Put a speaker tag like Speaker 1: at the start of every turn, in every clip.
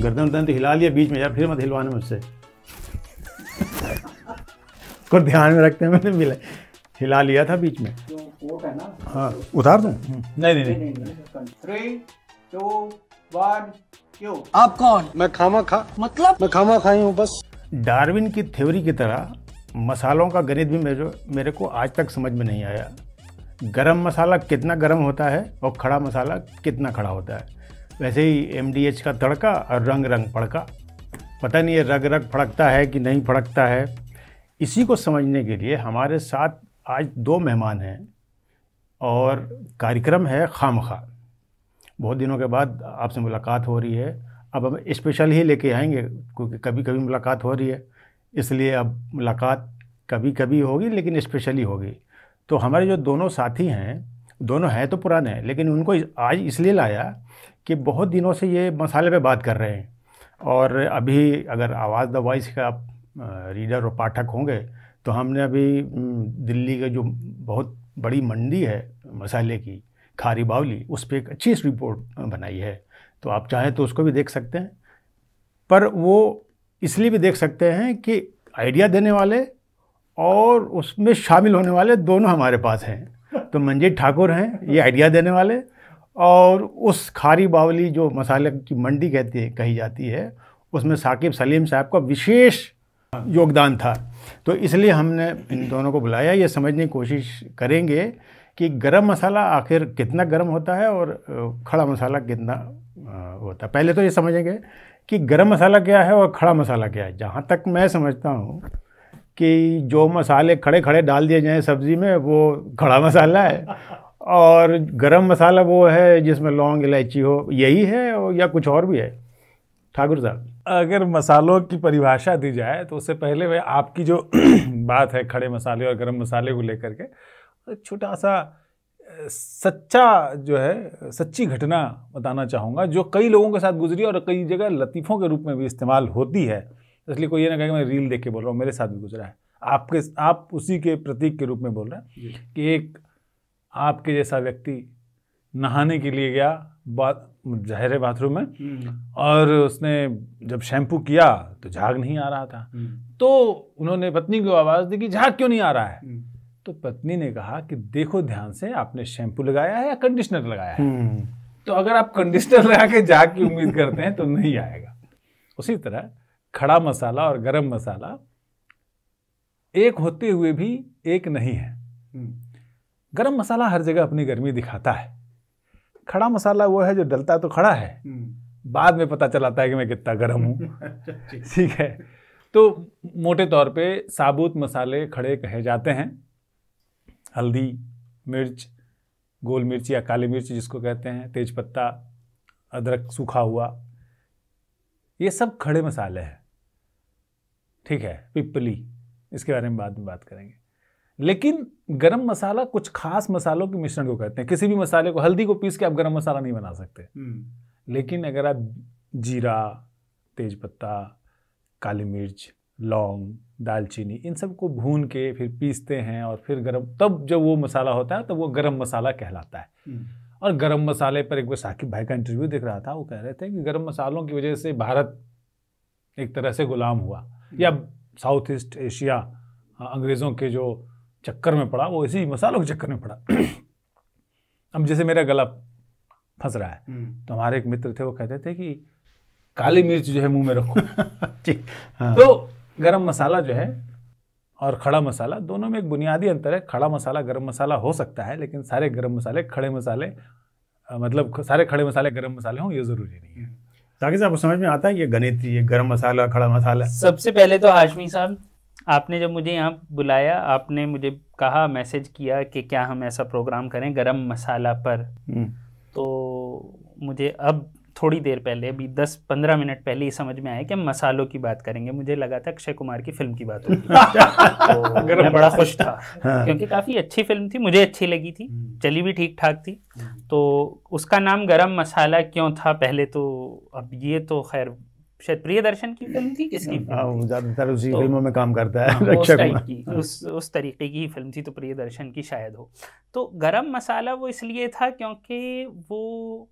Speaker 1: गर्दन तो हिला लिया बीच में यार, फिर मत हिलवाना मुझसे। को ध्यान में रखते हैं, मैंने मिला हिला लिया था बीच में।
Speaker 2: वो है ना,
Speaker 1: हाँ उतार दूं?
Speaker 2: नहीं। 3, 2, 1 क्यों?
Speaker 3: आप कौन?
Speaker 4: मैं खामा खा,
Speaker 3: मतलब
Speaker 4: मैं खामा खाई हूँ बस।
Speaker 1: डार्विन की थ्योरी की तरह मसालों का गणित भी मेरे को आज तक समझ में नहीं आया। गरम मसाला कितना गरम होता है और खड़ा मसाला कितना खड़ा होता है। वैसे ही MDH का तड़का और रंग फड़का, पता नहीं है रग फड़कता है कि नहीं फड़कता है। इसी को समझने के लिए हमारे साथ आज 2 मेहमान हैं और कार्यक्रम है खामखा। बहुत दिनों के बाद आपसे मुलाकात हो रही है। अब हम स्पेशल ही लेके आएंगे, क्योंकि कभी कभी मुलाकात हो रही है, इसलिए अब मुलाकात कभी कभी होगी लेकिन स्पेशली होगी। तो हमारे जो दोनों साथी हैं, दोनों हैं तो पुराने हैं, लेकिन उनको आज इसलिए लाया कि बहुत दिनों से ये मसाले पे बात कर रहे हैं। और अभी अगर आवाज़ द वॉइस का आप रीडर और पाठक होंगे तो हमने अभी दिल्ली के जो बहुत बड़ी मंडी है मसाले की, खारी बावली, उस पर एक अच्छी रिपोर्ट बनाई है। तो आप चाहें तो उसको भी देख सकते हैं, पर वो इसलिए भी देख सकते हैं कि आइडिया देने वाले और उसमें शामिल होने वाले दोनों हमारे पास हैं। तो मंजीत ठाकुर हैं ये आइडिया देने वाले, और उस खारी बावली जो मसाले की मंडी कही जाती है, उसमें साकिब सलीम साहब का विशेष योगदान था। तो इसलिए हमने इन दोनों को बुलाया। ये समझने की कोशिश करेंगे कि गरम मसाला आखिर कितना गरम होता है और खड़ा मसाला कितना होता है। पहले तो ये समझेंगे कि गरम मसाला क्या है और खड़ा मसाला क्या है। जहाँ तक मैं समझता हूँ कि जो मसाले खड़े खड़े डाल दिए जाएँ सब्ज़ी में, वो खड़ा मसाला है, और गरम मसाला वो है जिसमें लौंग इलायची हो। यही है या कुछ और भी है ठाकुर साहब?
Speaker 5: अगर मसालों की परिभाषा दी जाए तो उससे पहले मैं आपकी जो बात है खड़े मसाले और गरम मसाले को लेकर के छोटा सा सच्ची घटना बताना चाहूँगा, जो कई लोगों के साथ गुजरी और कई जगह लतीफ़ों के रूप में भी इस्तेमाल होती है। इसलिए कोई ये ना कहे कि मैं रील देख के बोल रहा हूँ, मेरे साथ भी गुजरा है। आप उसी के प्रतीक के रूप में बोल रहे हैं कि एक आपके जैसा व्यक्ति नहाने के लिए गया ज़ाहिर बाथरूम में, और उसने जब शैम्पू किया तो झाग नहीं आ रहा था। तो उन्होंने पत्नी को आवाज़ दी कि झाग क्यों नहीं आ रहा है? तो पत्नी ने कहा कि देखो ध्यान से, आपने शैम्पू लगाया है या कंडीशनर लगाया है? तो अगर आप कंडीशनर लगा के झाग की उम्मीद करते हैं तो नहीं आएगा। उसी तरह खड़ा मसाला और गरम मसाला एक होते हुए भी एक नहीं है। गरम मसाला हर जगह अपनी गर्मी दिखाता है। खड़ा मसाला वो है जो डलता तो खड़ा है, बाद में पता चलाता है कि मैं कितना गर्म हूँ। ठीक है। तो मोटे तौर पे साबुत मसाले खड़े कहे जाते हैं। हल्दी, मिर्च, गोल मिर्च या काली मिर्च जिसको कहते हैं, तेजपत्ता, अदरक सूखा हुआ, ये सब खड़े मसाले हैं। ठीक है। पिपली, इसके बारे में बाद में बात करेंगे। लेकिन गरम मसाला कुछ खास मसालों के मिश्रण को कहते हैं। किसी भी मसाले को, हल्दी को पीस के आप गरम मसाला नहीं बना सकते। लेकिन अगर आप जीरा, तेजपत्ता, काली मिर्च, लौंग, दालचीनी, इन सब को भून के फिर पीसते हैं और फिर गरम, तब जब वो मसाला होता है तब वो गरम मसाला कहलाता है। और गरम मसाले पर एक बार साकिब भाई का इंटरव्यू देख रहा था, वो कह रहे थे कि गरम मसालों की वजह से भारत एक तरह से गुलाम हुआ, या साउथ ईस्ट एशिया अंग्रेज़ों के जो चक्कर में पड़ा, वो इसी मसालों के चक्कर में पड़ा। अब जैसे मेरा गला फंस रहा है, तो हमारे एक मित्र थे, वो कहते थे कि काली मिर्च जो है मुंह में रखो। हाँ। तो गरम मसाला जो है और खड़ा मसाला, दोनों में एक बुनियादी अंतर है। खड़ा मसाला गरम मसाला हो सकता है, लेकिन सारे गरम मसाले खड़े मसाले, मतलब सारे खड़े मसाले गरम मसाले हों, ये ज़रूरी नहीं है।
Speaker 1: ताकि साहब समझ में आता है ये गणित, ये गरम मसाला खड़ा मसाला?
Speaker 6: सबसे पहले तो हाशमी साहब, आपने जब मुझे यहाँ बुलाया, आपने मुझे कहा, मैसेज किया कि क्या हम ऐसा प्रोग्राम करें गरम मसाला पर, तो मुझे अब थोड़ी देर पहले, अभी 10-15 मिनट पहले ही समझ में आया कि हम मसालों की बात करेंगे। मुझे लगा था अक्षय कुमार की फिल्म की बात होगी। तो मैं बड़ा खुश था। हाँ। क्योंकि काफ़ी अच्छी फिल्म थी, मुझे अच्छी लगी थी, चली भी ठीक ठाक थी। तो उसका नाम गरम मसाला क्यों था पहले तो, अब ये तो खैर शायद प्रियदर्शन की फिल्म थी, किसकी फिल्म
Speaker 1: हाँ,
Speaker 6: थी?
Speaker 1: वो ज़्यादातर उसी
Speaker 6: तो-
Speaker 1: फिल्मों में काम करता है,
Speaker 6: हाँ, वो उस
Speaker 1: रक्षा
Speaker 6: टाइप
Speaker 1: कुमार।
Speaker 6: की उस तरीके की फिल्म थी, तो प्रियदर्शन की शायद हो। तो गरम मसाला वो इसलिए था क्योंकि वो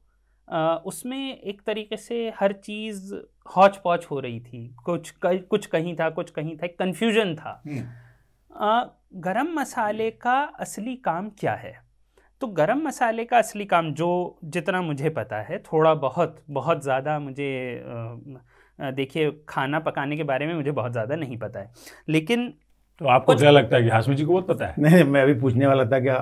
Speaker 6: उसमें एक तरीके से हर चीज़ हौच पौच हो रही थी, कुछ कहीं था, कुछ कहीं था, एक कन्फ्यूजन था। गरम मसाले का असली काम क्या है? तो गरम मसाले का असली काम, जो जितना मुझे पता है, थोड़ा बहुत ज़्यादा मुझे देखिए, खाना पकाने के बारे में मुझे बहुत ज़्यादा नहीं पता है, लेकिन
Speaker 5: तो आपको क्या लगता है कि हाशमी जी को बहुत पता है?
Speaker 1: नहीं, मैं अभी पूछने वाला था क्या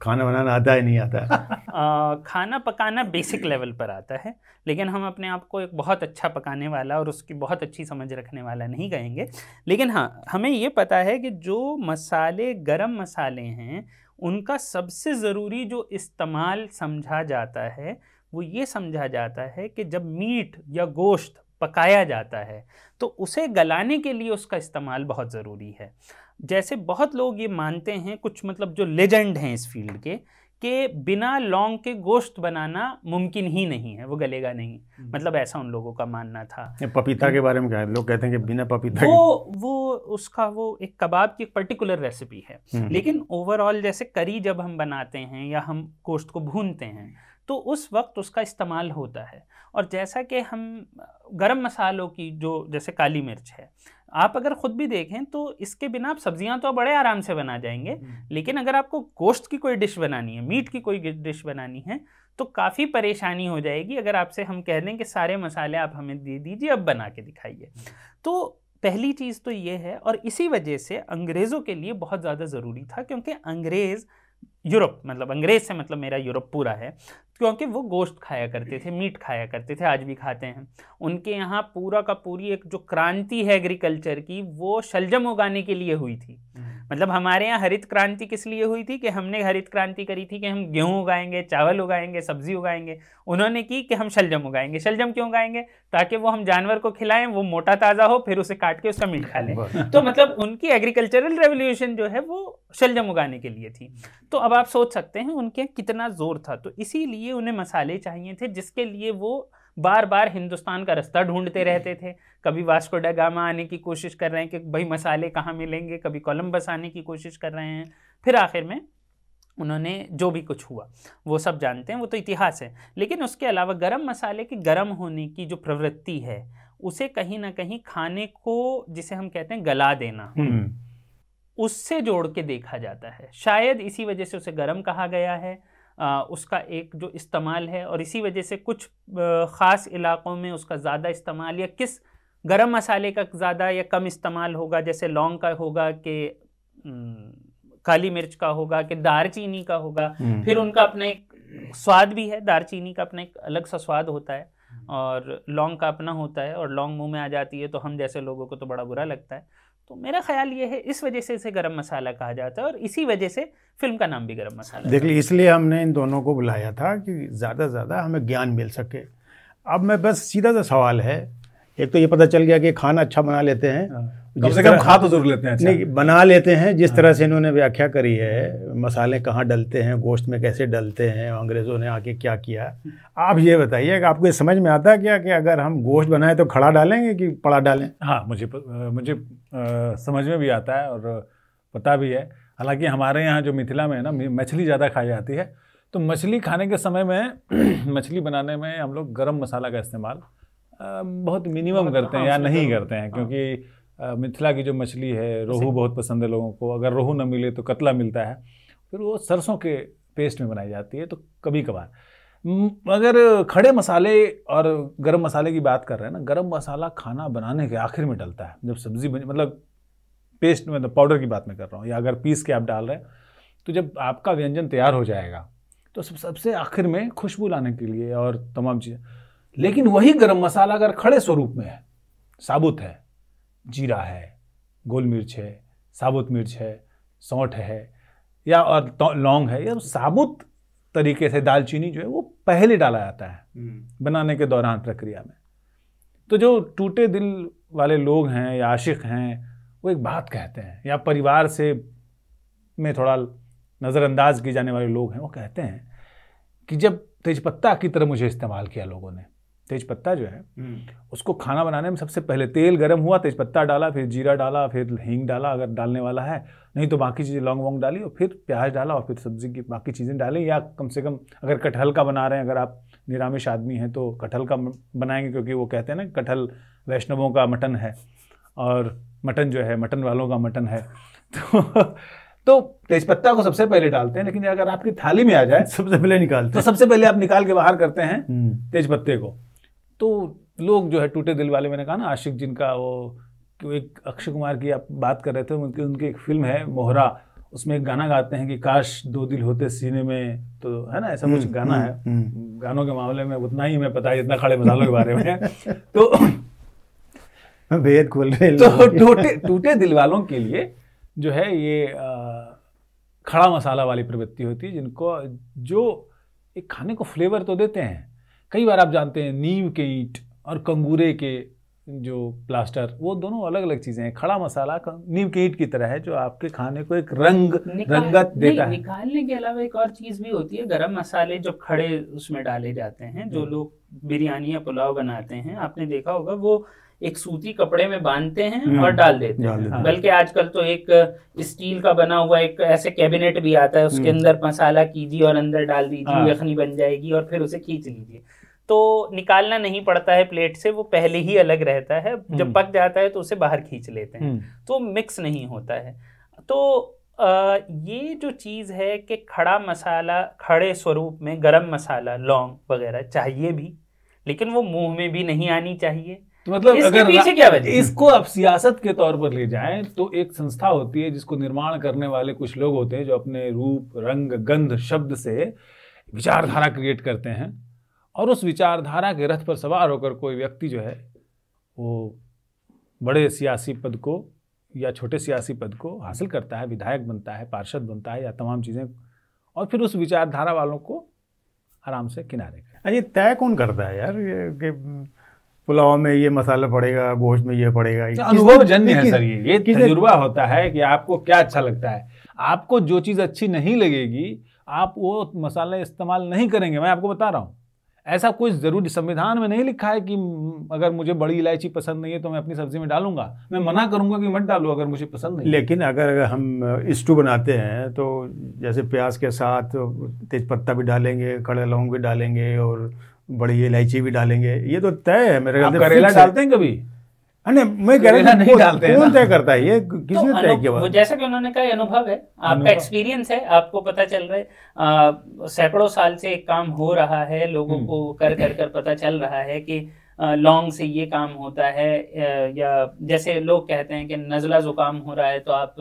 Speaker 1: खाना बनाना आता है नहीं आता है?
Speaker 6: खाना पकाना बेसिक लेवल पर आता है, लेकिन हम अपने आप को एक बहुत अच्छा पकाने वाला और उसकी बहुत अच्छी समझ रखने वाला नहीं कहेंगे। लेकिन हाँ, हमें ये पता है कि जो मसाले गरम मसाले हैं, उनका सबसे ज़रूरी जो इस्तेमाल समझा जाता है, वो ये समझा जाता है कि जब मीट या गोश्त पकाया जाता है तो उसे गलाने के लिए उसका इस्तेमाल बहुत ज़रूरी है। जैसे बहुत लोग ये मानते हैं, कुछ मतलब जो लेजेंड हैं इस फील्ड के, कि बिना लौंग के गोश्त बनाना मुमकिन ही नहीं है, वो गलेगा नहीं। मतलब ऐसा उन लोगों का मानना था।
Speaker 1: ये पपीता के बारे में क्या है? लोग कहते हैं कि बिना पपीता
Speaker 6: वो एक कबाब की एक पर्टिकुलर रेसिपी है। लेकिन ओवरऑल जैसे करी जब हम बनाते हैं या हम गोश्त को भूनते हैं तो उस वक्त उसका इस्तेमाल होता है। और जैसा कि हम गरम मसालों की, जो जैसे काली मिर्च है, आप अगर ख़ुद भी देखें तो इसके बिना आप सब्जियां तो बड़े आराम से बना जाएंगे, लेकिन अगर आपको गोश्त की कोई डिश बनानी है, मीट की कोई डिश बनानी है, तो काफ़ी परेशानी हो जाएगी अगर आपसे हम कह दें कि सारे मसाले आप हमें दे दीजिए, अब बना के दिखाइए। तो पहली चीज़ तो ये है, और इसी वजह से अंग्रेज़ों के लिए बहुत ज़्यादा ज़रूरी था, क्योंकि अंग्रेज़ यूरोप, मतलब अंग्रेज़ से मतलब मेरा यूरोप पूरा है, क्योंकि वो गोश्त खाया करते थे, मीट खाया करते थे, आज भी खाते हैं। उनके यहाँ पूरा का पूरी एक जो क्रांति है एग्रीकल्चर की, वो शलजम उगाने के लिए हुई थी। मतलब हमारे यहाँ हरित क्रांति किस लिए हुई थी? कि हमने हरित क्रांति करी थी कि हम गेहूँ उगाएंगे, चावल उगाएंगे, सब्जी उगाएंगे। उन्होंने की कि हम शलजम उगाएंगे। शलजम क्यों उगाएंगे? ताकि वो हम जानवर को खिलाएं, वो मोटा ताज़ा हो, फिर उसे काट के उसका मीट खा लें। तो मतलब उनकी एग्रीकल्चरल रेवोल्यूशन जो है वो शलजम उगाने के लिए थी। तो अब आप सोच सकते हैं उनके कितना जोर था। तो इसीलिए उन्हें मसाले चाहिए थे, जिसके लिए वो बार बार हिंदुस्तान का रास्ता ढूंढते रहते थे। कभी वास्को ड गामा आने की कोशिश कर रहे हैं कि भाई मसाले कहाँ मिलेंगे, कभी कोलंबस आने की कोशिश कर रहे हैं, फिर आखिर में उन्होंने जो भी कुछ हुआ वो सब जानते हैं, वो तो इतिहास है। लेकिन उसके अलावा गरम मसाले के गरम होने की जो प्रवृत्ति है, उसे कहीं ना कहीं खाने को, जिसे हम कहते हैं गला देना, उससे जोड़ के देखा जाता है। शायद इसी वजह से उसे गरम कहा गया है। उसका एक जो इस्तेमाल है, और इसी वजह से कुछ ख़ास इलाक़ों में उसका ज़्यादा इस्तेमाल, या किस गरम मसाले का ज़्यादा या कम इस्तेमाल होगा, जैसे लौंग का होगा कि काली मिर्च का होगा कि दारचीनी का होगा। फिर उनका अपना एक स्वाद भी है, दारचीनी का अपना एक अलग सा स्वाद होता है और लौंग का अपना होता है, और लौंग मुंह में आ जाती है तो हम जैसे लोगों को तो बड़ा बुरा लगता है। तो मेरा ख्याल ये है, इस वजह से इसे गरम मसाला कहा जाता है, और इसी वजह से फिल्म का नाम भी गरम मसाला।
Speaker 1: देख लीजिए, इसलिए हमने इन दोनों को बुलाया था कि ज़्यादा से ज़्यादा हमें ज्ञान मिल सके। अब मैं बस सीधा सा सवाल है, एक तो ये पता चल गया कि खाना अच्छा बना लेते हैं,
Speaker 5: कम से कम खा तो जरूर लेते हैं। अच्छा।
Speaker 1: नहीं, बना लेते हैं। जिस तरह से इन्होंने व्याख्या करी है, मसाले कहाँ डलते हैं, गोश्त में कैसे डलते हैं, अंग्रेज़ों ने आके क्या किया, आप ये बताइए कि आपको समझ में आता है क्या कि अगर हम गोश्त बनाएं तो खड़ा डालेंगे कि पड़ा डालें?
Speaker 5: हाँ, मुझे समझ में भी आता है और पता भी है। हालांकि हमारे यहाँ जो मिथिला में है ना, मछली ज़्यादा खाई जाती है, तो मछली खाने के समय में मछली बनाने में हम लोग गरम मसाला का इस्तेमाल बहुत मिनिमम करते हैं या नहीं करते हैं, क्योंकि मिथिला की जो मछली है, रोहू बहुत पसंद है लोगों को। अगर रोहू न मिले तो कतला मिलता है, फिर वो सरसों के पेस्ट में बनाई जाती है। तो कभी कभार अगर खड़े मसाले और गरम मसाले की बात कर रहे हैं ना, गरम मसाला खाना बनाने के आखिर में डलता है, जब सब्जी बनी, मतलब पेस्ट में, मतलब पाउडर की बात मैं कर रहा हूँ, या अगर पीस के आप डाल रहे हैं, तो जब आपका व्यंजन तैयार हो जाएगा तो सबसे आखिर में खुशबू लाने के लिए और तमाम चीज़ें। लेकिन वही गरम मसाला अगर खड़े स्वरूप में है, साबुत है, जीरा है, गोल मिर्च है, साबुत मिर्च है, सौंठ है, या और लौंग है, या साबुत तरीके से दालचीनी जो है वो पहले डाला जाता है बनाने के दौरान प्रक्रिया में। तो जो टूटे दिल वाले लोग हैं या आशिक हैं, वो एक बात कहते हैं, या परिवार से में थोड़ा नज़रअंदाज किए जाने वाले लोग हैं, वो कहते हैं कि जब तेजपत्ता की तरह मुझे इस्तेमाल किया लोगों ने, तेजपत्ता जो है उसको खाना बनाने में सबसे पहले तेल गर्म हुआ, तेजपत्ता डाला, फिर जीरा डाला, फिर हींग डाला अगर डालने वाला है, नहीं तो बाकी चीज़ें लौंग वोंग डाली, और फिर प्याज डाला, और फिर सब्जी की बाकी चीज़ें डालें। या कम से कम अगर कटहल का बना रहे हैं, अगर आप निरामिष आदमी हैं तो कटहल का बनाएंगे, क्योंकि वो कहते हैं ना कटहल वैष्णवों का मटन है और मटन जो है मटन वालों का मटन है। तो तेजपत्ता को सबसे पहले डालते हैं, लेकिन अगर आपकी थाली में आ जाए
Speaker 1: सबसे पहले निकालते
Speaker 5: तो सबसे पहले आप निकाल के बाहर करते हैं तेजपत्ते को। तो लोग जो है टूटे दिल वाले, मैंने कहा ना आशिक जिनका, वो एक अक्षय कुमार की आप बात कर रहे थे, उनकी एक फिल्म है मोहरा, उसमें एक गाना गाते हैं कि काश दो दिल होते सीने में, तो है ना ऐसा कुछ गाना है। गानों के मामले में उतना ही हमें पता है जितना खड़े मसालों के बारे में है। तो
Speaker 1: भेद खोल रहे हैं।
Speaker 5: तो टूटे दिल वालों के लिए जो है ये खड़ा मसाला वाली प्रवृत्ति होती है, जिनको जो एक खाने को फ्लेवर तो देते हैं। कई बार आप जानते हैं नीम के ईंट और कंगूरे के जो प्लास्टर, वो दोनों अलग अलग चीजें हैं। खड़ा मसाला नीम के ईंट की तरह है जो आपके खाने को एक रंगत देता है।
Speaker 6: निकालने के अलावा एक और चीज भी होती है, गरम मसाले जो खड़े उसमें डाले जाते हैं। जो लोग बिरयानी या पुलाव बनाते हैं, आपने देखा होगा, वो एक सूती कपड़े में बांधते हैं और डाल देते हैं। बल्कि आजकल तो एक स्टील का बना हुआ एक ऐसे कैबिनेट भी आता है, उसके अंदर मसाला कीजिए और अंदर डाल दीजिए, यखनी बन जाएगी और फिर उसे खींच लीजिए। तो निकालना नहीं पड़ता है प्लेट से, वो पहले ही अलग रहता है। जब पक जाता है तो उसे बाहर खींच लेते हैं, तो मिक्स नहीं होता है। तो ये जो चीज़ है कि खड़ा मसाला खड़े स्वरूप में गरम मसाला, लौंग वगैरह चाहिए भी, लेकिन वो मुंह में भी नहीं आनी चाहिए।
Speaker 5: तो मतलब अगर
Speaker 6: पीछे क्या वजह?
Speaker 5: इसको आप सियासत के तौर पर ले जाएं तो एक संस्था होती है जिसको निर्माण करने वाले कुछ लोग होते हैं जो अपने रूप, रंग, गंध, शब्द से विचारधारा क्रिएट करते हैं, और उस विचारधारा के रथ पर सवार होकर कोई व्यक्ति जो है वो बड़े सियासी पद को या छोटे सियासी पद को हासिल करता है, विधायक बनता है, पार्षद बनता है, या तमाम चीज़ें, और फिर उस विचारधारा वालों को आराम से किनारे कर।
Speaker 1: ये तय कौन करता है यार, ये कि पुलाव में ये मसाला पड़ेगा, गोश्त में ये पड़ेगा?
Speaker 5: अनुभवजन्य है सर, ये तजुर्बा होता है कि आपको क्या अच्छा लगता है। आपको जो चीज़ अच्छी नहीं लगेगी आप वो मसाला इस्तेमाल नहीं करेंगे। मैं आपको बता रहा हूँ, ऐसा कोई जरूरी संविधान में नहीं लिखा है कि अगर मुझे बड़ी इलायची पसंद नहीं है तो मैं अपनी सब्जी में डालूंगा। मैं मना करूंगा कि मत डालो अगर मुझे पसंद नहीं।
Speaker 1: लेकिन अगर हम स्टू बनाते हैं तो जैसे प्याज के साथ तेजपत्ता भी डालेंगे, खड़े लौंग भी डालेंगे और बड़ी इलायची भी डालेंगे, ये तो तय है मेरे ख्याल से।
Speaker 5: करेला डालते हैं कभी?
Speaker 1: नहीं, मैं करेला नहीं डालते हैं। कौन तय करता है ये? किसने तय किया?
Speaker 6: वो जैसा कि उन्होंने कहा, अनुभव है, आपका एक्सपीरियंस है, आपको पता चल रहा है। सैकड़ों साल से एक काम हो रहा है, लोगों को कर कर कर पता चल रहा है कि लौंग से ये काम होता है। या जैसे लोग कहते हैं कि नज़ला जुकाम हो रहा है तो आप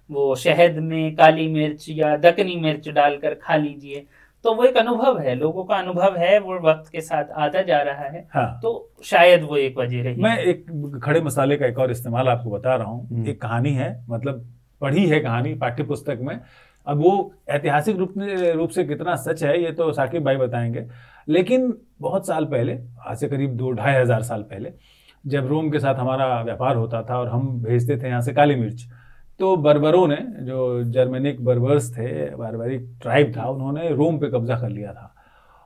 Speaker 6: वो शहद में काली मिर्च या दक्कनी मिर्च डालकर खा लीजिए। तो वो एक अनुभव है, लोगों का अनुभव है, वो वक्त के साथ आता जा रहा है।
Speaker 5: हाँ।
Speaker 6: तो शायद वो एक वजह रही।
Speaker 5: मैं एक खड़े मसाले का एक और इस्तेमाल आपको बता रहा हूँ। एक कहानी है, मतलब पढ़ी है कहानी पाठ्य पुस्तक में। अब वो ऐतिहासिक रूप से कितना सच है ये तो साकिब भाई बताएंगे, लेकिन बहुत साल पहले, आज से करीब 2-2.5 हज़ार साल पहले, जब रोम के साथ हमारा व्यापार होता था और हम भेजते थे यहाँ से काली मिर्च, तो बर्बरों ने, जो जर्मनिक बर्बर्स थे, बारबारिक ट्राइब था, उन्होंने रोम पे कब्जा कर लिया था।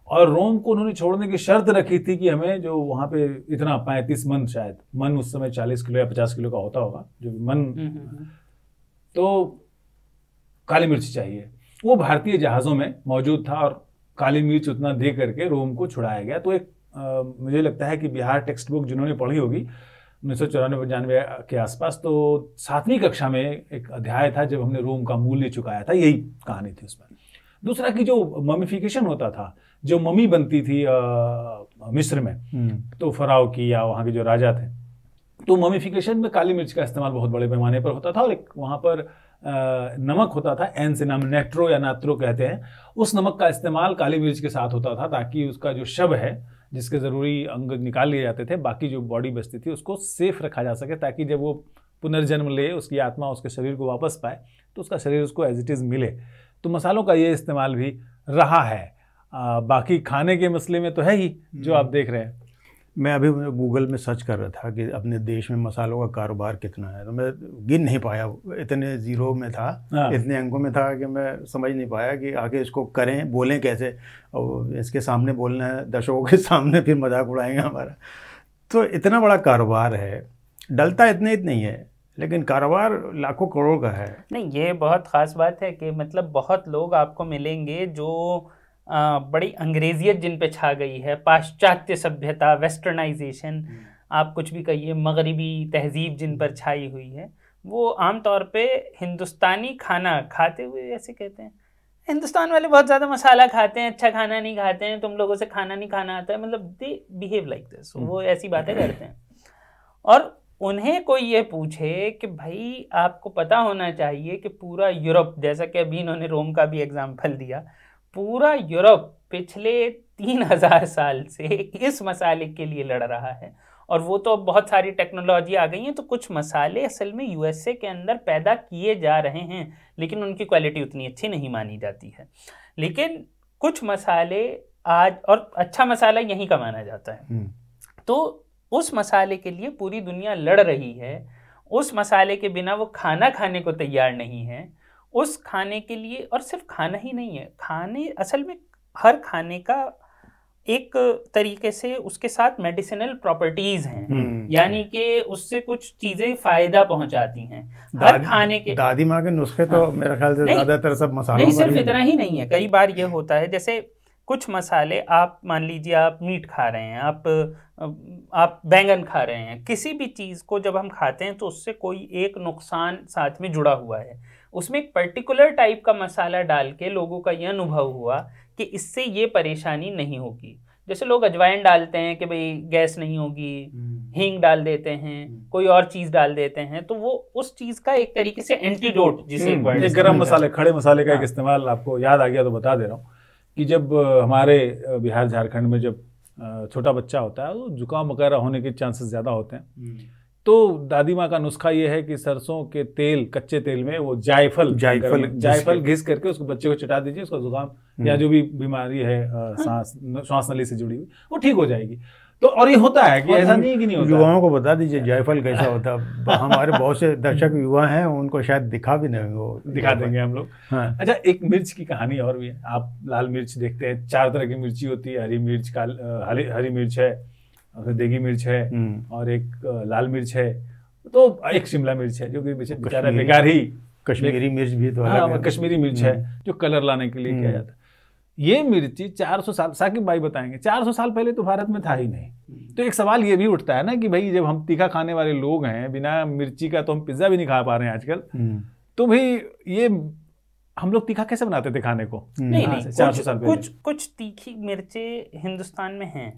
Speaker 5: और रोम को उन्होंने छोड़ने की शर्त रखी थी कि हमें जो वहाँ पे इतना 35 मन, शायद मन उस समय 40 किलो या 50 किलो का होता होगा जो मन, तो काली मिर्च चाहिए। वो भारतीय जहाज़ों में मौजूद था और काली मिर्च उतना दे करके रोम को छुड़ाया गया। तो एक मुझे लगता है कि बिहार टेक्स्ट बुक जिन्होंने पढ़ी होगी 1994-95 के आसपास, तो 7वीं कक्षा में एक अध्याय था जब हमने रोम का मूल्य चुकाया था, यही कहानी थी उसमें। दूसरा कि जो ममीफिकेशन होता था, जो मम्मी बनती थी मिस्र में, तो फराव की या वहाँ के जो राजा थे, तो ममीफिकेशन में काली मिर्च का इस्तेमाल बहुत बड़े पैमाने पर होता था। और एक वहाँ पर नमक होता था, एन से नाम नेट्रो या नात्रो कहते हैं, उस नमक का इस्तेमाल काली मिर्च के साथ होता था ताकि उसका जो शव है, जिसके ज़रूरी अंग निकाल लिए जाते थे, बाकी जो बॉडी बचती थी उसको सेफ रखा जा सके, ताकि जब वो पुनर्जन्म ले, उसकी आत्मा उसके शरीर को वापस पाए तो उसका शरीर उसको एज इट इज़ मिले। तो मसालों का ये इस्तेमाल भी रहा है। बाकी खाने के मसले में तो है ही जो आप देख रहे हैं।
Speaker 1: मैं अभी गूगल में सर्च कर रहा था कि अपने देश में मसालों का कारोबार कितना है, तो मैं गिन नहीं पाया, इतने ज़ीरो में था, इतने अंकों में था कि मैं समझ नहीं पाया कि आगे इसको करें, बोलें कैसे, और इसके सामने बोलना है, दर्शकों के सामने फिर मजाक उड़ाएंगे हमारा। तो इतना बड़ा कारोबार है, डलता इतने नहीं है, लेकिन कारोबार लाखों करोड़ का है।
Speaker 6: नहीं, ये बहुत ख़ास बात है कि मतलब बहुत लोग आपको मिलेंगे जो बड़ी अंग्रेजियत जिन पे छा गई है, पाश्चात्य सभ्यता, वेस्टर्नाइजेशन, आप कुछ भी कहिए, मगरिबी तहजीब जिन पर छाई हुई है, वो आम तौर पे हिंदुस्तानी खाना खाते हुए ऐसे कहते हैं, हिंदुस्तान वाले बहुत ज़्यादा मसाला खाते हैं, अच्छा खाना नहीं खाते हैं, तुम लोगों से खाना नहीं खाना आता है, मतलब दे बिहेव लाइक दिस, वो ऐसी बातें करते हैं। और उन्हें कोई ये पूछे कि भाई आपको पता होना चाहिए कि पूरा यूरोप, जैसा कि अभी इन्होंने रोम का भी एग्जाम्पल दिया, पूरा यूरोप पिछले 3000 साल से इस मसाले के लिए लड़ रहा है, और वो तो अब बहुत सारी टेक्नोलॉजी आ गई हैं, तो कुछ मसाले असल में यूएसए के अंदर पैदा किए जा रहे हैं, लेकिन उनकी क्वालिटी उतनी अच्छी नहीं मानी जाती है। लेकिन कुछ मसाले आज, और अच्छा मसाला यहीं का माना जाता है, तो उस मसाले के लिए पूरी दुनिया लड़ रही है, उस मसाले के बिना वो खाना खाने को तैयार नहीं है, उस खाने के लिए, और सिर्फ खाना ही नहीं है, खाने असल में हर खाने का एक तरीके से उसके साथ मेडिसिनल प्रॉपर्टीज हैं, यानी कि उससे कुछ चीजें फायदा पहुंचाती हैं हर खाने के।
Speaker 1: दादी माँ के नुस्खे तो मेरे ख्याल से ज्यादातर सब मसालों
Speaker 6: नहीं, सिर्फ इतना ही नहीं है, कई बार ये होता है, जैसे कुछ मसाले, आप मान लीजिए आप मीट खा रहे हैं, आप बैंगन खा रहे हैं, किसी भी चीज़ को जब हम खाते हैं तो उससे कोई एक नुकसान साथ में जुड़ा हुआ है, उसमें एक पर्टिकुलर टाइप का मसाला डाल के लोगों का यह अनुभव हुआ कि इससे ये परेशानी नहीं होगी। जैसे लोग अजवाइन डालते हैं कि भाई गैस नहीं होगी, हींग डाल देते हैं, कोई और चीज़ डाल देते हैं, तो वो उस चीज़ का एक तरीके से एंटीडोट, जिसे
Speaker 5: गरम मसाले, खड़े मसाले का एक इस्तेमाल आपको याद आ गया तो बता दे रहा हूँ कि जब हमारे बिहार झारखंड में जब छोटा बच्चा होता है तो जुकाम वगैरह होने के चांसेस ज़्यादा होते हैं, तो दादी माँ का नुस्खा ये है कि सरसों के तेल, कच्चे तेल में वो जायफल घिस करके उसको बच्चे को चटा दीजिए, उसका जुकाम या जो भी बीमारी है श्वास नली से जुड़ी हुई वो ठीक हो जाएगी। तो और ये होता है कि ऐसा नहीं है कि नहीं होता।
Speaker 1: युवाओं को बता दीजिए जायफल कैसा होता है, हमारे बहुत से दर्शक युवा हैं, उनको शायद दिखा भी नहीं, वो
Speaker 5: दिखा देंगे हम लोग। हाँ। अच्छा, एक मिर्च की कहानी और भी है। आप लाल मिर्च देखते हैं, 4 तरह की मिर्ची होती है, हरी मिर्च, हरी मिर्च है, देगी मिर्च है, और एक लाल मिर्च है, तो एक शिमला मिर्च है जो कि बेचारा बेकार ही,
Speaker 1: कश्मीरी मिर्च भी तो अलग है,
Speaker 5: कश्मीरी मिर्च है जो कलर लाने के लिए किया जाता है। ये मिर्ची 400 साल, साकिब भाई बताएंगे, 400 साल पहले तो भारत में था ही नहीं। तो एक सवाल ये भी उठता है ना कि भाई जब हम तीखा खाने वाले लोग हैं, बिना मिर्ची का तो हम पिज्जा भी नहीं खा पा रहे हैं आजकल, तो भाई ये हम लोग तीखा कैसे बनाते थे खाने को?
Speaker 6: नहीं, 400 साल पहले कुछ तीखी मिर्चें हिंदुस्तान में हैं,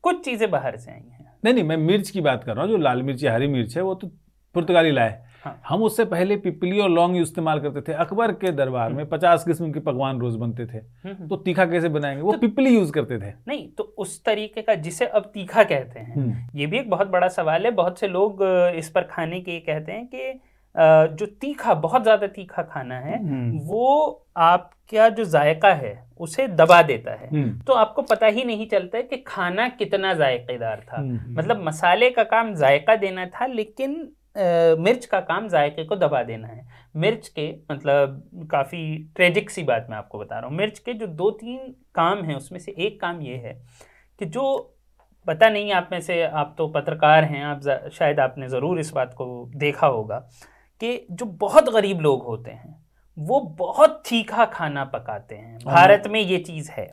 Speaker 6: कुछ चीजें बाहर से आई हैं।
Speaker 5: नहीं, मैं मिर्च की बात कर रहा हूँ, जो लाल मिर्च या हरी मिर्च है वो तो पुर्तगाली लाए। हाँ। हम उससे पहले पिपली और लौंग इस्तेमाल करते थे। अकबर के दरबार में 50 किस्म के पकवान रोज बनते थे, तो तीखा कैसे बनाएंगे? वो तो पिपली यूज करते थे।
Speaker 6: नहीं, तो उस तरीके का जिसे अब तीखा कहते हैं, ये भी एक बहुत बड़ा सवाल है। बहुत से लोग इस पर खाने के कहते हैं कि जो तीखा, बहुत ज्यादा तीखा खाना है, वो आपका जो जायका है उसे दबा देता है, तो आपको पता ही नहीं चलता है कि खाना कितना जायकेदार था। मतलब मसाले का काम जायका देना था, लेकिन मिर्च का काम जायके को दबा देना है। मिर्च के मतलब काफ़ी ट्रेजिक सी बात मैं आपको बता रहा हूँ, मिर्च के जो 2-3 काम हैं उसमें से एक काम ये है कि जो पता नहीं आप में से, आप तो पत्रकार हैं, आप शायद आपने ज़रूर इस बात को देखा होगा कि जो बहुत गरीब लोग होते हैं वो बहुत तीखा खाना पकाते हैं। भारत में ये चीज़ है,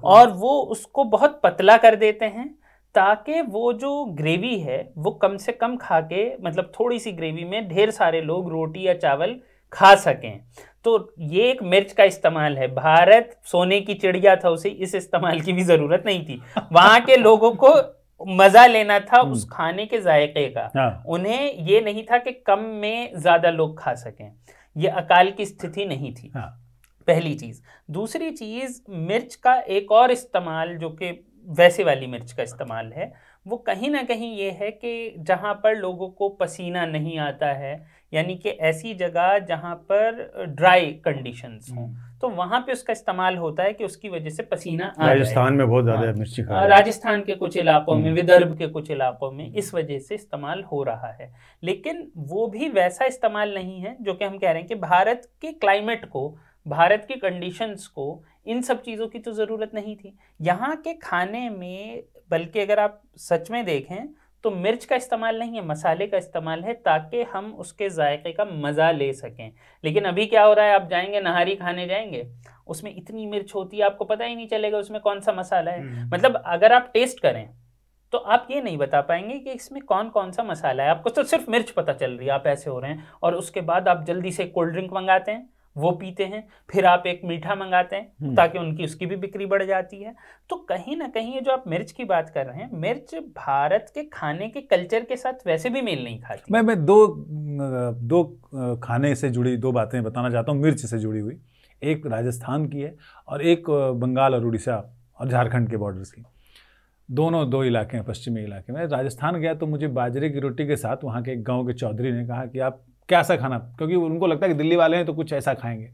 Speaker 6: और वो उसको बहुत पतला कर देते हैं ताकि वो जो ग्रेवी है वो कम से कम खा के, मतलब थोड़ी सी ग्रेवी में ढेर सारे लोग रोटी या चावल खा सकें। तो ये एक मिर्च का इस्तेमाल है। भारत सोने की चिड़िया था, उसे इस इस्तेमाल की भी ज़रूरत नहीं थी। वहाँ के लोगों को मज़ा लेना था उस खाने के जायके का, उन्हें ये नहीं था कि कम में ज़्यादा लोग खा सकें। ये अकाल की स्थिति नहीं थी, पहली चीज़। दूसरी चीज़, मिर्च का एक और इस्तेमाल जो कि वैसे वाली मिर्च का इस्तेमाल है, वो कहीं ना कहीं ये है कि जहाँ पर लोगों को पसीना नहीं आता है यानी कि ऐसी जगह जहाँ पर ड्राई कंडीशंस हों, तो वहाँ पे उसका इस्तेमाल होता है कि उसकी वजह से पसीना आ जाए।
Speaker 1: राजस्थान में बहुत ज़्यादा मिर्ची खा रहे हैं।
Speaker 6: राजस्थान के कुछ इलाकों में, विदर्भ के कुछ इलाकों में इस वजह से इस्तेमाल हो रहा है, लेकिन वो भी वैसा इस्तेमाल नहीं है जो कि हम कह रहे हैं कि भारत के क्लाइमेट को, भारत की कंडीशंस को, इन सब चीज़ों की तो ज़रूरत नहीं थी यहाँ के खाने में। बल्कि अगर आप सच में देखें तो मिर्च का इस्तेमाल नहीं है, मसाले का इस्तेमाल है, ताकि हम उसके जायके का मज़ा ले सकें। लेकिन अभी क्या हो रहा है, आप जाएंगे नहारी खाने जाएंगे, उसमें इतनी मिर्च होती है आपको पता ही नहीं चलेगा उसमें कौन सा मसाला है। मतलब अगर आप टेस्ट करें तो आप ये नहीं बता पाएंगे कि इसमें कौन कौन सा मसाला है, आपको तो सिर्फ मिर्च पता चल रही है, आप ऐसे हो रहे हैं। और उसके बाद आप जल्दी से कोल्ड ड्रिंक मंगाते हैं, वो पीते हैं, फिर आप एक मीठा मंगाते हैं ताकि उसकी भी बिक्री बढ़ जाती है। तो कहीं ना कहीं ये जो आप मिर्च की बात कर रहे हैं, मिर्च भारत के खाने के कल्चर के साथ वैसे भी मेल नहीं खाती।
Speaker 5: मैं दो खाने से जुड़ी दो बातें बताना चाहता हूँ, मिर्च से जुड़ी हुई। एक राजस्थान की है और एक बंगाल और उड़ीसा और झारखंड के बॉर्डर्स की। दोनों दो इलाके हैं, पश्चिमी इलाके में। राजस्थान गया तो मुझे बाजरे की रोटी के साथ वहाँ के एक गाँव के चौधरी ने कहा कि आप क्या सा खाना, क्योंकि उनको लगता है कि दिल्ली वाले हैं तो कुछ ऐसा खाएंगे।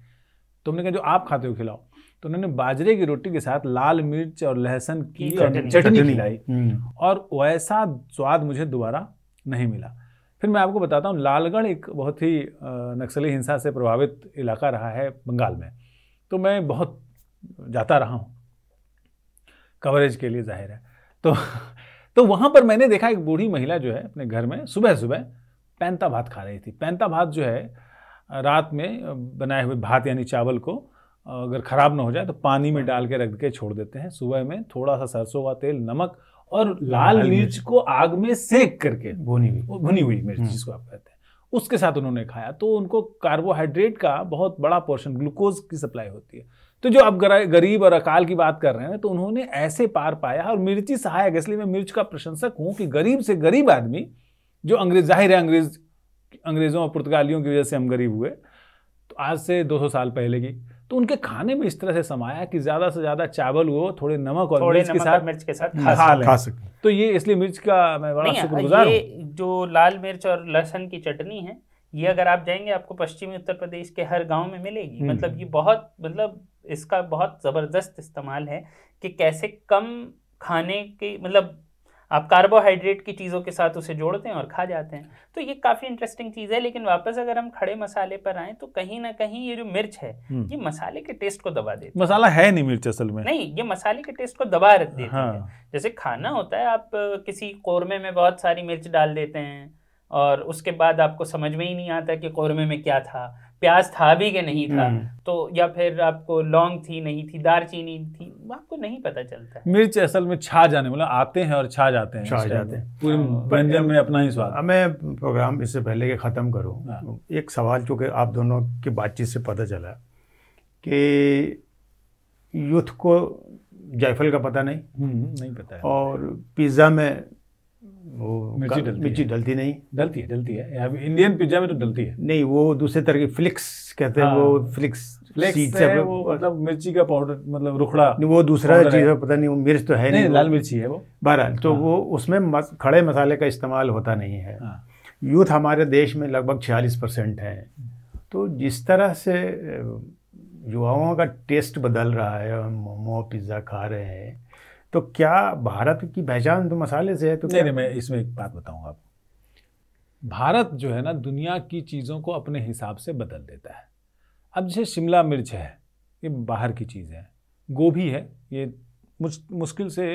Speaker 5: तो हमने कहा जो आप खाते हो खिलाओ। तो उन्होंने बाजरे की रोटी के साथ लाल मिर्च और लहसुन की चटनी खिलाई और वैसा स्वाद मुझे दोबारा नहीं मिला। फिर मैं आपको बताता हूँ, लालगढ़ एक बहुत ही नक्सली हिंसा से प्रभावित इलाका रहा है बंगाल में, तो मैं बहुत जाता रहा हूँ कवरेज के लिए, जाहिर है। तो वहाँ पर मैंने देखा एक बूढ़ी महिला जो है अपने घर में सुबह सुबह पैंता भात खा रही थी। पैंता भात जो है रात में बनाए हुए भात यानी चावल को अगर ख़राब ना हो जाए तो पानी में डाल के रख के छोड़ देते हैं। सुबह में थोड़ा सा सरसों का तेल, नमक और लाल मिर्च को आग में सेक करके, भुनी हुई मिर्च जिसको आप कहते हैं, उसके साथ उन्होंने खाया। तो उनको कार्बोहाइड्रेट का बहुत बड़ा पोर्शन, ग्लूकोज की सप्लाई होती है। तो जो आप गरीब और अकाल की बात कर रहे हैं, तो उन्होंने ऐसे पार पाया। और मिर्ची सहायक, इसलिए मैं मिर्च का प्रशंसक हूँ कि गरीब से गरीब आदमी जो अंग्रेज, जाहिर है अंग्रेज़ों और पुर्तगालियों की वजह से हम गरीब हुए, तो आज से 200 साल पहले की, तो उनके खाने में इस तरह से समाया कि ज़्यादा से ज़्यादा चावल वो थोड़े नमक और मिर्च के साथ खा सकें। तो ये इसलिए मिर्च का मैं बड़ा शुक्रगुजार हूँ।
Speaker 6: ये जो लाल मिर्च और लहसुन की चटनी है, ये अगर आप जाएंगे आपको पश्चिमी उत्तर प्रदेश के हर गाँव में मिलेगी। मतलब ये बहुत, मतलब इसका बहुत ज़बरदस्त इस्तेमाल है कि कैसे कम खाने के, मतलब आप कार्बोहाइड्रेट की चीज़ों के साथ उसे जोड़ते हैं और खा जाते हैं। तो ये काफ़ी इंटरेस्टिंग चीज़ है। लेकिन वापस अगर हम खड़े मसाले पर आएँ तो कहीं ना कहीं ये जो मिर्च है ये मसाले के टेस्ट को दबा देती है।
Speaker 5: मसाला है नहीं मिर्च असल में,
Speaker 6: नहीं, ये मसाले के टेस्ट को दबा देती है। जैसे खाना होता है, आप किसी कौरमे में बहुत सारी मिर्च डाल देते हैं और उसके बाद आपको समझ में ही नहीं आता कि कौरमे में क्या था, प्याज था भी कि नहीं था, तो या फिर आपको लौंग थी नहीं थी, दालचीनी थी, आपको नहीं पता चलता है।
Speaker 5: मिर्च असल में छा जाने, मतलब आते हैं और छा जाते हैं पूरे व्यंजन में, अपना ही स्वाद।
Speaker 1: मैं प्रोग्राम इससे पहले कि ख़त्म करूँ, एक सवाल चूँकि आप दोनों की बातचीत से पता चला कि यूथ को जायफल का पता नहीं
Speaker 5: पता है, और
Speaker 1: पिज़्ज़ा में वो मिर्ची डलती नहीं।
Speaker 5: डलती है इंडियन पिज्जा में तो डलती है
Speaker 1: नहीं, वो दूसरे तरह की फ्लिक्स कहते हैं, वो फ्लिक्स सीड्स है,
Speaker 5: वो मतलब मिर्ची का पाउडर, मतलब रुखड़ा,
Speaker 1: वो दूसरा चीज़ है, पता नहीं वो मिर्च तो है नहीं,
Speaker 5: लाल मिर्ची है वो बहरहाल।
Speaker 1: तो वो उसमें खड़े मसाले का इस्तेमाल होता नहीं है। यूथ हमारे देश में लगभग 46% है। तो जिस तरह से युवाओं का टेस्ट बदल रहा है, हम मोमो पिज़्ज़ा खा रहे हैं, तो क्या भारत की पहचान तो मसाले से है? तो
Speaker 5: नहीं, मैं इसमें एक बात बताऊंगा आपको। भारत जो है ना, दुनिया की चीज़ों को अपने हिसाब से बदल देता है। अब जैसे शिमला मिर्च है, ये बाहर की चीज़ है। गोभी है, ये मुश्किल से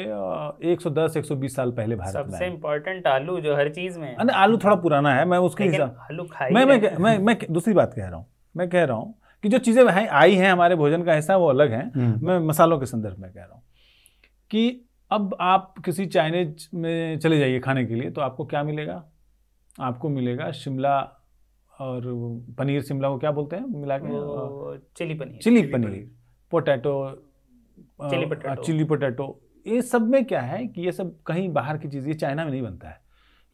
Speaker 5: 110-120 साल पहले भारत में।
Speaker 6: सबसे इम्पोर्टेंट आलू जो हर चीज़ में है।
Speaker 5: आलू थोड़ा पुराना है, मैं उसके हिसाब,
Speaker 6: आलू खाई
Speaker 5: मैं दूसरी बात कह रहा हूँ। मैं कह रहा हूँ कि जो चीज़ें आई हैं हमारे भोजन का हिस्सा, वो अलग हैं। मैं मसालों के संदर्भ में कह रहा हूँ कि अब आप किसी चाइनीज में चले जाइए खाने के लिए, तो आपको क्या मिलेगा? आपको मिलेगा शिमला और पनीर, शिमला को क्या बोलते हैं मिला के? Chilli paneer, potato, chilli potato. ये सब में क्या है कि ये सब कहीं बाहर की चीज़, ये चाइना में नहीं बनता है।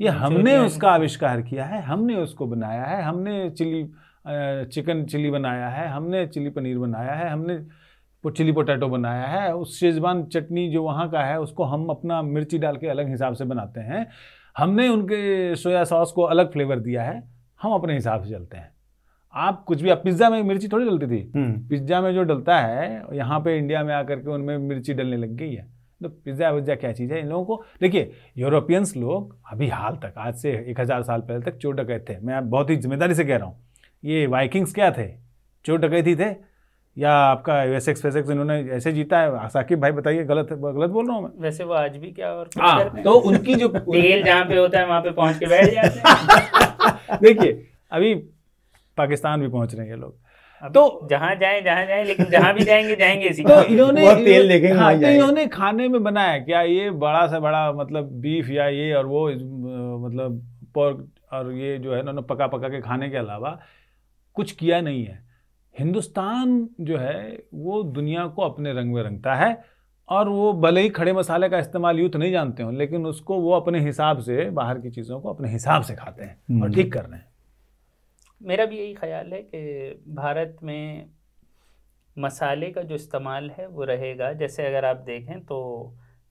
Speaker 5: ये हमने उसका आविष्कार किया है, हमने उसको बनाया है। हमने चिकन चिली बनाया है, हमने चिली पनीर बनाया है, हमने चिली पोटैटो बनाया है। उस शेजवान चटनी जो वहाँ का है, उसको हम अपना मिर्ची डाल के अलग हिसाब से बनाते हैं। हमने उनके सोया सॉस को अलग फ्लेवर दिया है। हम अपने हिसाब से चलते हैं। आप कुछ भी, आप पिज्ज़ा में मिर्ची थोड़ी डलती थी, पिज्ज़ा में जो डलता है यहाँ पे इंडिया में आकर के उनमें मिर्ची डलने लग गई है। तो पिज्ज़ा विज्ज़ा क्या चीज़ है इन लोगों को? देखिए, यूरोपियंस लोग अभी हाल तक, आज से 1000 साल पहले तक चोर डकैत थे। मैं बहुत ही जिम्मेदारी से कह रहा हूँ। ये वाइकिंग्स क्या थे? चोर डकैती थे? या आपका वेसेक्स इन्होंने ऐसे जीता है? साकिब भाई बताइए, गलत बोल रहा हूँ मैं?
Speaker 6: वैसे वो आज भी क्या और
Speaker 5: तो उनकी जो
Speaker 6: तेल जहाँ पे होता है वहाँ पे पहुँच के बैठ जाते हैं।
Speaker 5: देखिए, अभी पाकिस्तान भी पहुँच रहे हैं लोग, तो
Speaker 6: जहाँ जाएं, लेकिन जहाँ भी जाएंगे इसी
Speaker 5: तो इन्होंने
Speaker 1: तेल देखेंगे।
Speaker 5: हाँ, तो इन्होंने खाने में बनाया क्या? ये बड़ा से बड़ा मतलब बीफ या ये और वो मतलब पोर्क और ये जो है इन्होंने पका के खाने के अलावा कुछ किया नहीं है। हिंदुस्तान जो है वो दुनिया को अपने रंग में रंगता है, और वो भले ही खड़े मसाले का इस्तेमाल यूँ तो नहीं जानते हो, लेकिन उसको वो अपने हिसाब से, बाहर की चीज़ों को अपने हिसाब से खाते हैं और ठीक कर रहे हैं।
Speaker 6: मेरा भी यही ख्याल है कि भारत में मसाले का जो इस्तेमाल है वो रहेगा। जैसे अगर आप देखें तो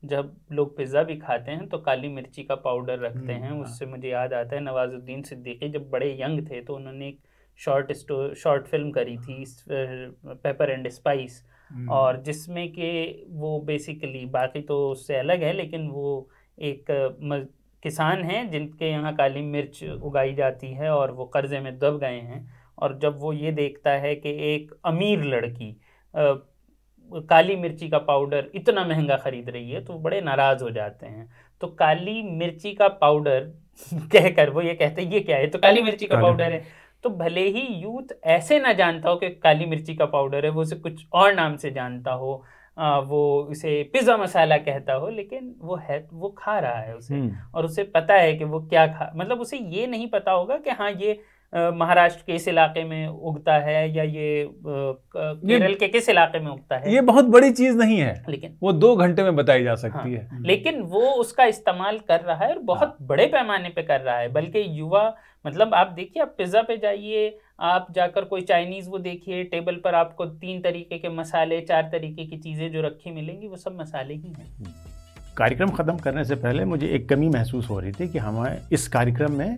Speaker 6: जब लोग पिज़्ज़ा भी खाते हैं तो काली मिर्ची का पाउडर रखते हैं। उससे मुझे याद आता है नवाजुद्दीन सिद्दीकी जब बड़े यंग थे तो उन्होंने एक शॉर्ट फिल्म करी थी पेपर एंड स्पाइस, और जिसमें कि वो बेसिकली, बाकी तो उससे अलग है, लेकिन वो एक किसान हैं जिनके यहाँ काली मिर्च उगाई जाती है और वो कर्जे में दब गए हैं, और जब वो ये देखता है कि एक अमीर लड़की काली मिर्ची का पाउडर इतना महंगा ख़रीद रही है तो वो बड़े नाराज़ हो जाते हैं। तो काली मिर्ची का पाउडर कहकर वो ये कहते हैं ये क्या है, तो काली मिर्ची का पाउडर है। तो भले ही यूथ ऐसे ना जानता हो कि काली मिर्ची का पाउडर है, वो उसे कुछ और नाम से जानता हो, वो उसे पिज़्ज़ा मसाला कहता हो, लेकिन वो है, वो खा रहा है उसे, और उसे पता है कि वो क्या मतलब उसे ये नहीं पता होगा कि हाँ ये महाराष्ट्र के इस इलाके में उगता है या ये केरल के किस इलाके में उगता है।
Speaker 5: ये बहुत बड़ी चीज़ नहीं है,
Speaker 6: लेकिन
Speaker 5: वो 2 घंटे में बताई जा सकती है।
Speaker 6: लेकिन वो उसका इस्तेमाल कर रहा है और बहुत बड़े पैमाने पे कर रहा है। बल्कि युवा, मतलब आप देखिए, आप पिज़्ज़ा पे जाइए, आप जाकर कोई चाइनीज़ वो देखिए, टेबल पर आपको 3 तरीके के मसाले, 4 तरीके की चीज़ें जो रखी मिलेंगी, वो सब मसाले ही हैं।
Speaker 1: कार्यक्रम ख़त्म करने से पहले मुझे एक कमी महसूस हो रही थी कि हमें इस कार्यक्रम में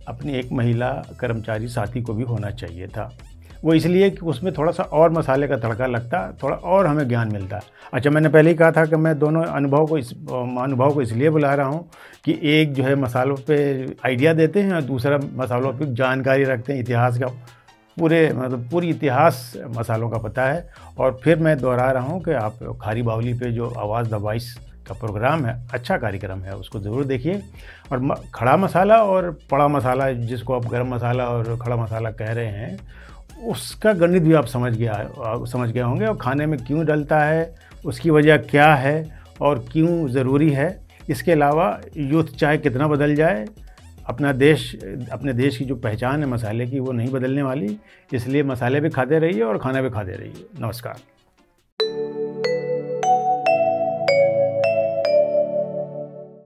Speaker 1: अपनी एक महिला कर्मचारी साथी को भी होना चाहिए था। वो इसलिए कि उसमें थोड़ा सा और मसाले का तड़का लगता, थोड़ा और हमें ज्ञान मिलता। अच्छा, मैंने पहले ही कहा था कि मैं दोनों अनुभव को इसलिए बुला रहा हूँ कि एक जो है मसालों पे आइडिया देते हैं और दूसरा मसालों पे जानकारी रखते हैं, इतिहास का पूरी इतिहास मसालों का पता है। और फिर मैं दोहरा रहा हूँ कि आप खारी बावली पे जो आवाज़ द वॉइस का प्रोग्राम है, अच्छा कार्यक्रम है, उसको ज़रूर देखिए। और खड़ा मसाला और बड़ा मसाला, जिसको आप गरम मसाला और खड़ा मसाला कह रहे हैं, उसका गणित भी आप समझ गए होंगे, और खाने में क्यों डलता है, उसकी वजह क्या है और क्यों ज़रूरी है। इसके अलावा यूथ चाहे कितना बदल जाए, अपने देश की जो पहचान है मसाले की, वो नहीं बदलने वाली। इसलिए मसाले भी खाते रहिए और खाना भी खाते रहिए। नमस्कार।